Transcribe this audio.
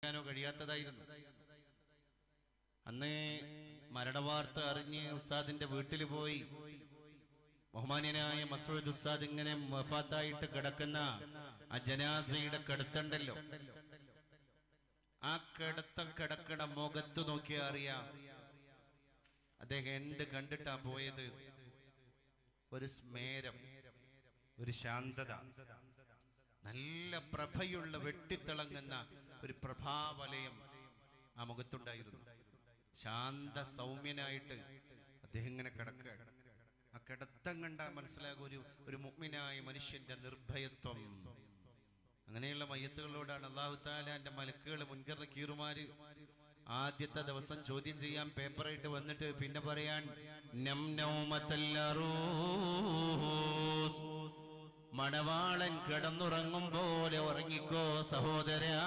കഴിയാത്തതായിരുന്നു. അന്ന് മരണവാർത്ത അറിഞ്ഞ് ഉസ്താദിന്റെ വീട്ടിൽ പോയി. ബഹുമാന്യനായ മസൂദ് ഉസ്താദ് ഇങ്ങനെ വഫാത്തായിട്ട് കിടക്കുന്ന ആ ജനാസയുടെ കിടത്തുണ്ടല്ലോ, ആ കിടത്തം കിടക്കണ മുഖത്ത് നോക്കിയാൽ അറിയാം അദ്ദേഹം എന്ത് കണ്ടിട്ടാ പോയത്. ഒരു സ്മേരം, ഒരു ശാന്തത, നല്ല പ്രഭയുള്ള വെട്ടിത്തിളങ്ങുന്ന ഒരു പ്രഭാവലയം ആ മുഖത്തുണ്ടായിരുന്നു. ശാന്ത സൗമ്യനായിട്ട് അദ്ദേഹം ഇങ്ങനെ കിടക്കുക. ആ കിടത്തം കണ്ടാൽ മനസ്സിലാകും ഒരു മുഅ്മിനായ മനുഷ്യന്റെ നിർഭയത്വം. അങ്ങനെയുള്ള മയ്യത്തുകളോടാണ് അല്ലാഹു തആലാന്റെ മലക്കുകൾ, മുൻകർ നക്കീറുമാര് ആദ്യത്തെ ദിവസം ചോദ്യം ചെയ്യാൻ പേപ്പറായിട്ട് വന്നിട്ട് പിന്നെ പറയാൻ മണവാളൻ കിടന്നുറങ്ങും പോലെ ഉറങ്ങിക്കോ സഹോദരാ,